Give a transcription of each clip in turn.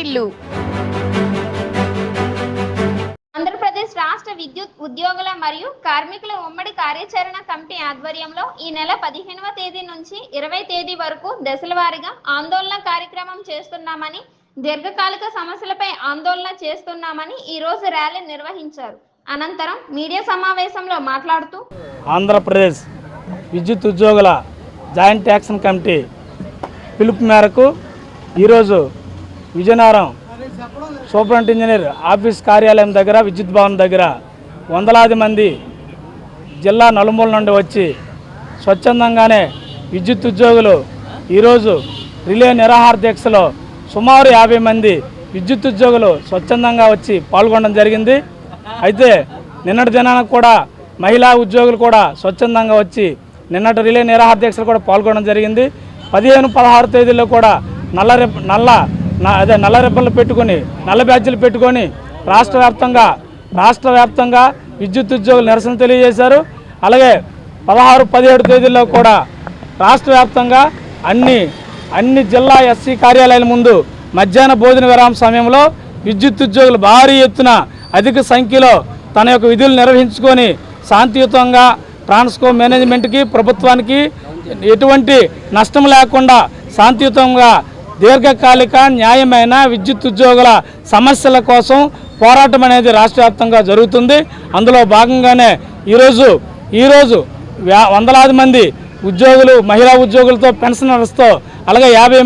వార్తిల్లు. ఆంధ్రప్రదేశ్ రాష్ట్ర విద్యుత్ ఉద్యోగుల మరియు కార్మికుల ఉమ్మడి కార్యాచరణ కమిటీ ఆధ్వర్యంలో ఈ నెల 15వ తేదీ నుంచి 20వ తేదీ వరకు దశలవారీగా ఆందోళన కార్యక్రమం చేస్తున్నామని, దీర్ఘకాలిక సమస్యలపై ఆందోళన చేస్తున్నామని ఈ రోజు ర్యాలీ నిర్వహించారు. అనంతరం మీడియా సమావేశంలో మాట్లాడుతూ ఆంధ్రప్రదేశ్ విద్యుత్ ఉద్యోగుల జాయింట్ యాక్షన్ కమిటీ పిలుపు మేరకు ఈరోజు విజయనగరం సూపరింటెండెంట్ ఇంజనీర్ ఆఫీస్ కార్యాలయం దగ్గర విద్యుత్ భవన్ దగ్గర వందలాది మంది జిల్లా నలుమూల నుండి వచ్చి స్వచ్ఛందంగానే విద్యుత్ ఉద్యోగులు ఈరోజు రిలే నిరాహార దీక్షలో సుమారు 50 మంది విద్యుత్ ఉద్యోగులు స్వచ్ఛందంగా వచ్చి పాల్గొనడం జరిగింది. అయితే నిన్నటి దినానికి కూడా మహిళా ఉద్యోగులు కూడా స్వచ్ఛందంగా వచ్చి నిన్నటి రిలే నిరాహార దీక్షలు కూడా పాల్గొనడం జరిగింది. 15, 16 తేదీల్లో కూడా నల్ల రిబ్బన్లు పెట్టుకొని నల్ల బ్యాడ్జీలు పెట్టుకొని రాష్ట్ర వ్యాప్తంగా విద్యుత్ ఉద్యోగులు నిరసన తెలియజేశారు. అలాగే 16, 17 తేదీల్లో కూడా రాష్ట్ర వ్యాప్తంగా అన్ని జిల్లా ఎస్సీ కార్యాలయాల ముందు మధ్యాహ్న భోజన విరామ సమయంలో విద్యుత్ ఉద్యోగులు భారీ ఎత్తున అధిక సంఖ్యలో తన యొక్క విధులు నిర్వహించుకొని శాంతియుతంగా ట్రాన్స్కో మేనేజ్మెంట్కి ప్రభుత్వానికి ఎటువంటి నష్టం లేకుండా శాంతియుతంగా దీర్ఘకాలిక న్యాయమైన విద్యుత్ ఉద్యోగుల సమస్యల కోసం పోరాటం అనేది రాష్ట్ర వ్యాప్తంగా జరుగుతుంది. అందులో భాగంగానే ఈరోజు వందలాది మంది ఉద్యోగులు మహిళా ఉద్యోగులతో పెన్షనర్స్తో అలాగే 50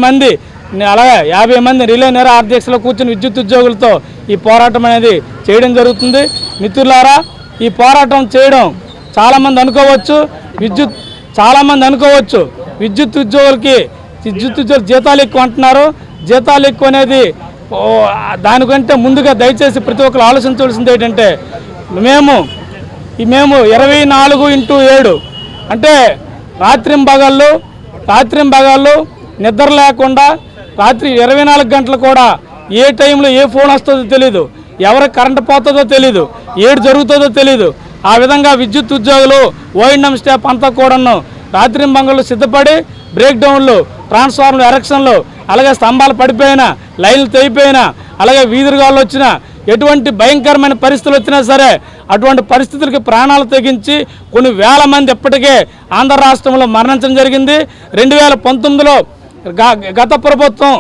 మంది రిలే నిరాహార దీక్షలో కూర్చుని విద్యుత్ ఉద్యోగులతో ఈ పోరాటం అనేది చేయడం జరుగుతుంది. మిత్రులారా, ఈ పోరాటం చేయడం చాలామంది అనుకోవచ్చు విద్యుత్ ఉద్యోగులకి జీతాలు ఎక్కువ అంటున్నారు. జీతాలు ఎక్కువ అనేది దానికంటే ముందుగా దయచేసి ప్రతి ఒక్కరు ఆలోచించవలసింది ఏంటంటే మేము 24x7 అంటే రాత్రింబగళ్ళు నిద్ర లేకుండా రాత్రి 24 గంటలు కూడా ఏ టైంలో ఏ ఫోన్ వస్తుందో తెలీదు, ఎవరికి కరెంటు పోతుందో తెలీదు, ఏడు జరుగుతుందో తెలీదు. ఆ విధంగా విద్యుత్ ఉద్యోగులు ఓఎండ్ఎం స్టాఫ్ అంతా కూడాను రాత్రింబగళ్ళు సిద్ధపడి బ్రేక్డౌన్లు, ట్రాన్స్ఫార్మర్ ఎరెక్షన్లు, అలాగే స్తంభాలు పడిపోయినా, లైన్లు తెగిపోయినా, అలాగే వీధురుగాళ్ళు వచ్చినా, ఎటువంటి భయంకరమైన పరిస్థితులు వచ్చినా సరే అటువంటి పరిస్థితులకి ప్రాణాలు తెగించి కొన్ని వేల మంది ఇప్పటికే ఆంధ్ర రాష్ట్రంలో మరణించడం జరిగింది. 2019లో గత ప్రభుత్వం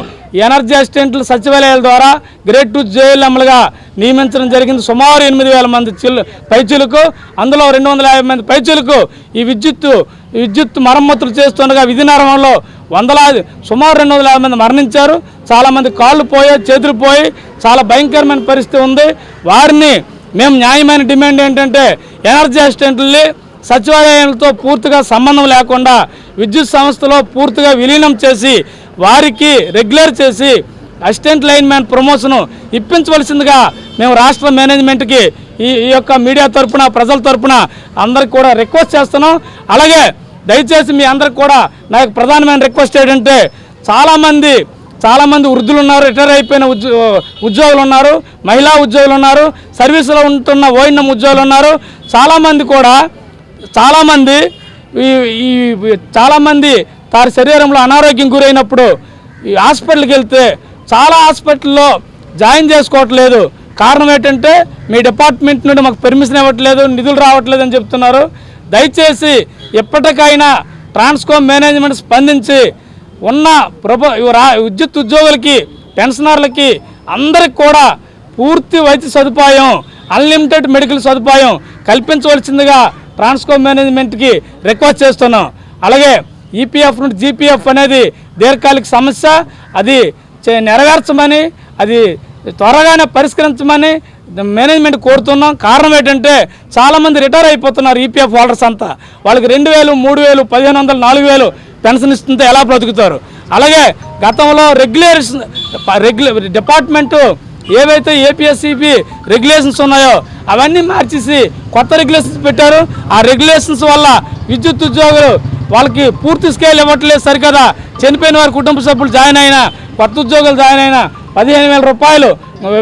ఎనర్జీ అసిస్టెంట్లు సచివాలయాల ద్వారా గ్రేడ్ 2 జేఎల్ఎంలుగా నియమించడం జరిగింది. సుమారు 8,000 మంది పైచీలకు, అందులో 250 మంది పైచీలకు ఈ విద్యుత్ మరమ్మతులు చేస్తుండగా విధినగరంలో సుమారు 250 మంది మరణించారు. చాలామంది కాళ్ళు పోయి చేతులు పోయి చాలా భయంకరమైన పరిస్థితి ఉంది. వారిని మేము న్యాయమైన డిమాండ్ ఏంటంటే ఎనర్జీ అసిస్టెంట్లని సచివాలయాలతో పూర్తిగా సంబంధం లేకుండా విద్యుత్ సంస్థలో పూర్తిగా విలీనం చేసి వారికి రెగ్యులర్ చేసి అసిస్టెంట్ లైన్ మ్యాన్ ప్రమోషను ఇప్పించవలసిందిగా మేము రాష్ట్ర మేనేజ్మెంట్కి ఈ యొక్క మీడియా తరఫున ప్రజల తరఫున అందరికి కూడా రిక్వెస్ట్ చేస్తున్నాం. అలాగే దయచేసి మీ అందరికి కూడా నా యొక్క ప్రధానమైన రిక్వెస్ట్ ఏంటంటే చాలామంది వృద్ధులు ఉన్నారు, రిటైర్ అయిపోయిన ఉద్యోగులు ఉన్నారు, మహిళా ఉద్యోగులు ఉన్నారు, సర్వీసులో ఉంటున్న ఓఎండ్ఎం ఉద్యోగులు ఉన్నారు. చాలామంది వారి శరీరంలో అనారోగ్యం గురైనప్పుడు ఈ హాస్పిటల్కి వెళ్తే చాలా హాస్పిటల్లో జాయిన్ చేసుకోవట్లేదు. కారణం ఏంటంటే మీ డిపార్ట్మెంట్ నుండి మాకు పర్మిషన్ ఇవ్వట్లేదు, నిధులు రావట్లేదు అని చెప్తున్నారు. దయచేసి ఎప్పటికైనా ట్రాన్స్కో మేనేజ్మెంట్ స్పందించి ఉన్న విద్యుత్ ఉద్యోగులకి, పెన్షనర్లకి అందరికి కూడా పూర్తి వైద్య సదుపాయం, అన్లిమిటెడ్ మెడికల్ సదుపాయం కల్పించవలసిందిగా ట్రాన్స్కో మేనేజ్మెంట్కి రిక్వెస్ట్ చేస్తున్నాం. అలాగే ఈపీఎఫ్ నుండి జీపీఎఫ్ అనేది దీర్ఘకాలిక సమస్య, అది నెరవేర్చమని, అది త్వరగానే పరిష్కరించమని మేనేజ్మెంట్ కోరుతున్నాం. కారణం ఏంటంటే చాలామంది రిటైర్ అయిపోతున్నారు ఈపీఎఫ్ హోల్డర్స్ అంతా. వాళ్ళకి 2,000, 3,000, 1,500, 4,000 పెన్షన్ ఇస్తుంటే ఎలా బ్రతుకుతారు? అలాగే గతంలో డిపార్ట్మెంటు ఏవైతే ఏపీఎస్సీపీ రెగ్యులేషన్స్ ఉన్నాయో అవన్నీ మార్చేసి కొత్త రెగ్యులేషన్స్ పెట్టారు. ఆ రెగ్యులేషన్స్ వల్ల విద్యుత్ ఉద్యోగులు వాళ్ళకి పూర్తి స్కేల్ ఇవ్వట్లేదు సరికదా. చనిపోయిన వారి కుటుంబ సభ్యులు జాయిన్ అయినా, కొత్త ఉద్యోగులు జాయిన్ అయినా 15,000 రూపాయలు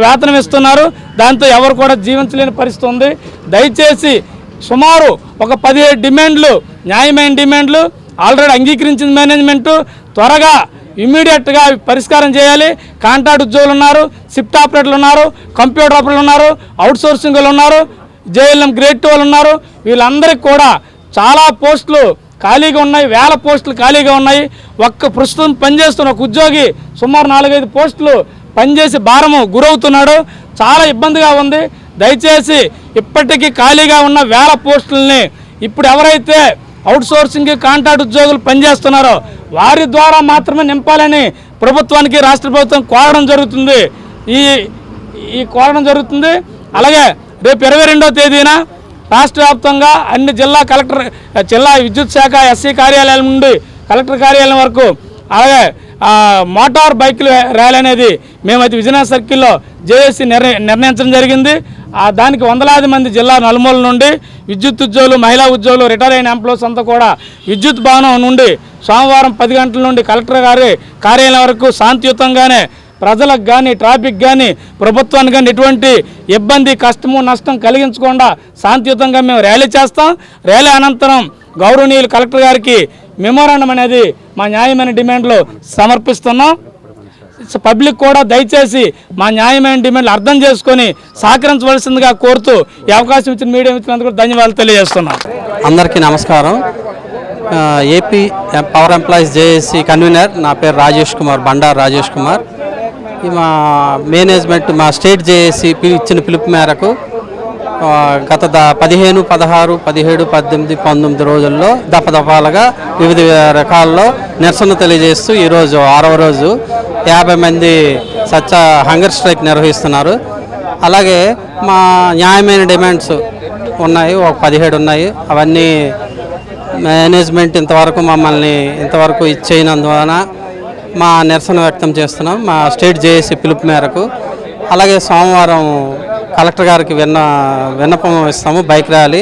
వేతనం ఇస్తున్నారు. దాంతో ఎవరు కూడా జీవించలేని పరిస్థితి ఉంది. దయచేసి సుమారు ఒక 17 డిమాండ్లు, న్యాయమైన డిమాండ్లు ఆల్రెడీ అంగీకరించిన మేనేజ్మెంటు త్వరగా ఇమ్మీడియట్గా పరిష్కారం చేయాలి. కాంట్రాక్ట్ ఉద్యోగులు ఉన్నారు, షిఫ్ట్ ఆపరేటర్లు ఉన్నారు, కంప్యూటర్ ఆపరేటర్లు ఉన్నారు, అవుట్సోర్సింగ్ వాళ్ళు ఉన్నారు, జేఎల్ఎం గ్రేడ్ 2 వాళ్ళు ఉన్నారు. వీళ్ళందరికీ కూడా చాలా పోస్టులు ఖాళీగా ఉన్నాయి, వేల పోస్టులు ఖాళీగా ఉన్నాయి. ప్రస్తుతం పనిచేస్తున్న ఒక ఉద్యోగి సుమారు 4-5 పోస్టులు పనిచేసి భారము గురవుతున్నాడు. చాలా ఇబ్బందిగా ఉంది. దయచేసి ఇప్పటికీ ఖాళీగా ఉన్న వేల పోస్టులని ఇప్పుడు ఎవరైతే అవుట్సోర్సింగ్ కాంట్రాక్ట్ ఉద్యోగులు పనిచేస్తున్నారో వారి ద్వారా మాత్రమే నింపాలని ప్రభుత్వానికి రాష్ట్ర ప్రభుత్వం కోరడం జరుగుతుంది. కోరడం జరుగుతుంది. అలాగే రేపు 22వ తేదీన రాష్ట్ర వ్యాప్తంగా అన్ని జిల్లా విద్యుత్ శాఖ ఎస్సీ కార్యాలయం నుండి కలెక్టర్ కార్యాలయం వరకు, అలాగే మోటార్ బైకుల ర్యాలీ అనేది మేమైతే విజయనగరం సర్కిల్లో జేఏసీ నిర్ణయించడం జరిగింది. దానికి వందలాది మంది జిల్లా నలుమూల నుండి విద్యుత్ ఉద్యోగులు, మహిళా ఉద్యోగులు, రిటైర్ అయిన ఎంప్లాయీస్ అంతా కూడా విద్యుత్ భవనం నుండి సోమవారం 10 గంటల నుండి కలెక్టర్ గారి కార్యాలయం వరకు శాంతియుతంగానే ప్రజలకు కానీ ట్రాఫిక్ కానీ ప్రభుత్వానికి కానీ ఎటువంటి ఇబ్బంది, కష్టము, నష్టం కలిగించకుండా శాంతియుతంగా మేము ర్యాలీ చేస్తాం. ర్యాలీ అనంతరం గౌరవనీయులు కలెక్టర్ గారికి మెమోరాండం అనేది మా న్యాయమైన డిమాండ్లు సమర్పిస్తున్నాం. పబ్లిక్ కూడా దయచేసి మా న్యాయమైన డిమాండ్లు అర్థం చేసుకొని సహకరించవలసిందిగా కోరుతూ ఈ అవకాశం ఇచ్చిన మీడియా మిత్రులందరూ ధన్యవాదాలు తెలియజేస్తున్నాం. అందరికీ నమస్కారం. AP power employees JAC convener, నా పేరు రాజేష్ కుమార్, బండారు రాజేష్ కుమార్. మా మేనేజ్మెంట్ మా స్టేట్ జేఏసీ ఇచ్చిన పిలుపు మేరకు గత 15, 16, 17, 18, 19 రోజుల్లో దఫాలుగా వివిధ రకాల్లో నిరసన తెలియజేస్తూ ఈరోజు 6వ రోజు 50 మంది హంగర్ స్ట్రైక్ నిర్వహిస్తున్నారు. అలాగే మా న్యాయమైన డిమాండ్స్ ఉన్నాయి, ఒక 17 ఉన్నాయి. అవన్నీ మేనేజ్మెంట్ ఇంతవరకు ఇచ్చేయనందువలన మా నిరసన వ్యక్తం చేస్తున్నాం మా స్టేట్ జేఏసీ పిలుపు మేరకు. అలాగే సోమవారం కలెక్టర్ గారికి విన్నపం ఇస్తాము, బైక్ ర్యాలీ.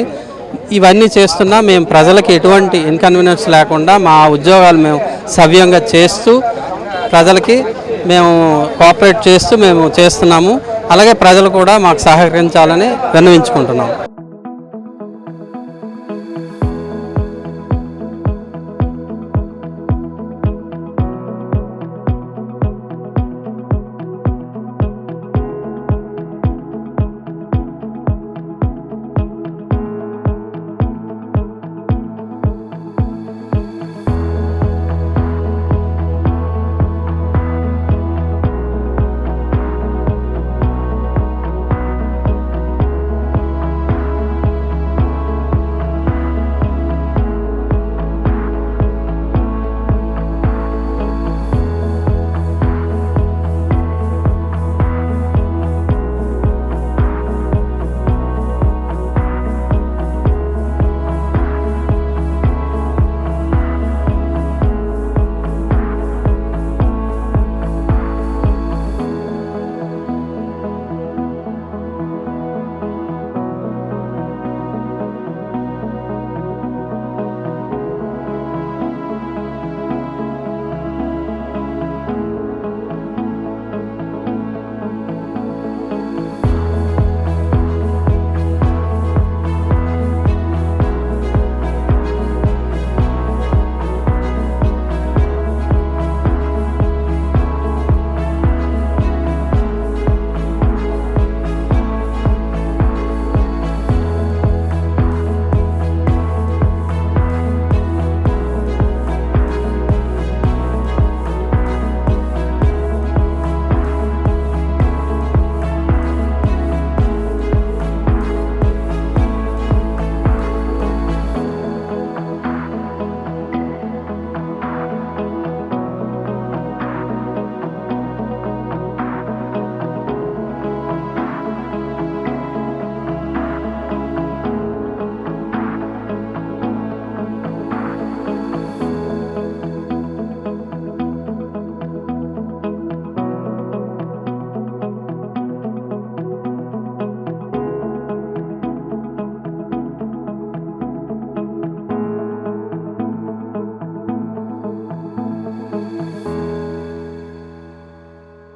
ఇవన్నీ చేస్తున్నా మేము ప్రజలకి ఎటువంటి ఇన్కన్వీనియన్స్ లేకుండా మా ఉద్యోగాలు మేము సవ్యంగా చేస్తూ ప్రజలకి మేము కోఆపరేట్ చేస్తూ మేము చేస్తున్నాము. అలాగే ప్రజలు కూడా మాకు సహకరించాలని విన్నవించుకుంటున్నాము.